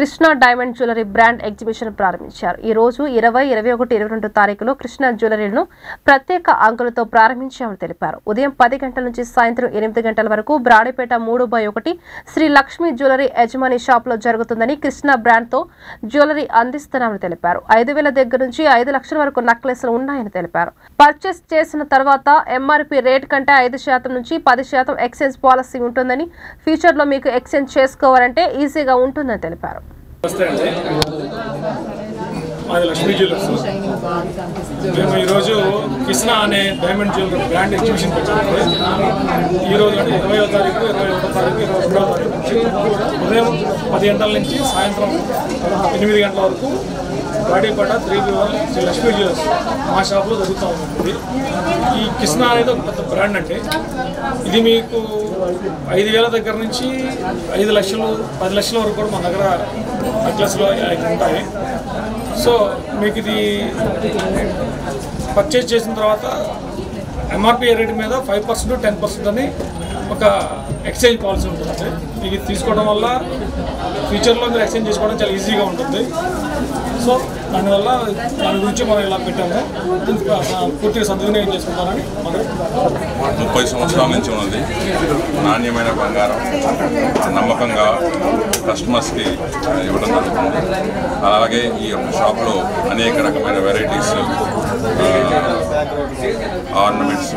Krishna diamond jewellery brand exhibition ప్రారంభించారు. ఈ రోజు 20, 21, 22 తారీఖులో కృష్ణ జ్యువెలరీను ప్రత్యేక అంకులతో ప్రారంభించామని తెలిపారు. ఉదయం 10 గంటల నుంచి సాయంత్రం 8 గంటల వరకు బ్రాడీపేట 3/1 శ్రీ లక్ష్మీ జ్యువెలరీ యజమాని షాప్ లో జరుగుతుందని, కృష్ణ బ్రాండ్ తో జ్యువెలరీ అందిస్తున్నామని తెలిపారు. 5,000 దగ్గర నుంచి 5 లక్షల వరకు నెక్లెస్లు ఉన్నాయని తెలిపారు. పర్చేస్ చేసిన తర్వాత ఎంఆర్పీ రేట్ కంటే 5% నుంచి 10% ఎక్స్చేంజ్ పాలసీ ఉంటుందని, ఫ్యూచర్ లో మీకు ఎక్స్చేంజ్ చేసుకోవాలంటే ఈజీగా ఉంటుందని తెలిపారు. లక్ష్మీ జ్యువెలర్స్ మేము ఈరోజు కృష్ణ అనే డైమండ్ జ్యువెలరీ బ్రాండ్ ఎగ్జిబిషన్ పెట్టాము. ఈరోజు అంటే 20వ తారీఖు, 21వ తారీఖు, 22వ తారీఖు నుంచి ఉదయం 10 గంటల నుంచి సాయంత్రం 8 గంటల వరకు బ్రాడీపేట 3/1 శ్రీ లక్ష్మీ జ్యువెలర్స్ మా షాప్లో జరుగుతూ ఉంటుంది. ఈ కృష్ణ అనేది ఒక పెద్ద బ్రాండ్ అంటే ఇది మీకు 5,000 దగ్గర నుంచి 5 లక్షలు 10 లక్షల వరకు కూడా మన దగ్గర నెక్లెస్లో ఉంటాయి. సో మీకు ఇది పర్చేజ్ చేసిన తర్వాత ఎంఆర్పీ రేట్ మీద 5%, 10% అని ఒక ఎక్స్చేంజ్ పాలసీ ఉంటుంది. ఇది తీసుకోవడం వల్ల ఫ్యూచర్లో మీరు ఎక్స్చేంజ్ చేసుకోవడం చాలా ఈజీగా ఉంటుంది. సో దానివల్ల దాని గురించి మనం ఇలా పెట్టాము. పూర్తిగా సద్వినియోగం చేసుకుంటామని మనం 30 సంవత్సరాల నుంచి ఉన్నది. నాణ్యమైన బంగారం నమ్మకంగా కస్టమర్స్కి ఇవ్వడం జరుగుతుంది. అలాగే ఈ యొక్క షాప్లో అనేక రకమైన వెరైటీస్, ఆర్నమెంట్స్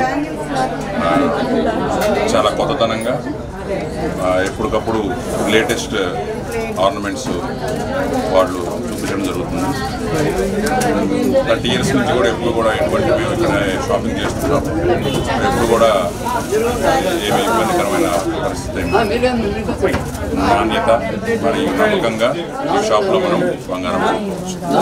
చాలా కొత్తదనంగా ఎప్పటికప్పుడు లేటెస్ట్ ఆర్నమెంట్స్ వాళ్ళు చూపించడం జరుగుతుంది. 30 ఇయర్స్ నుంచి కూడా ఎప్పుడు కూడా ఎటువంటి మేము ఇక్కడ షాపింగ్ చేస్తున్నాం. ఎప్పుడు కూడా ఏమి ఇబ్బందికరమైన పరిస్థితి నాణ్యత మరియు నమ్మకంగా ఈ షాప్లో మనం బంగారం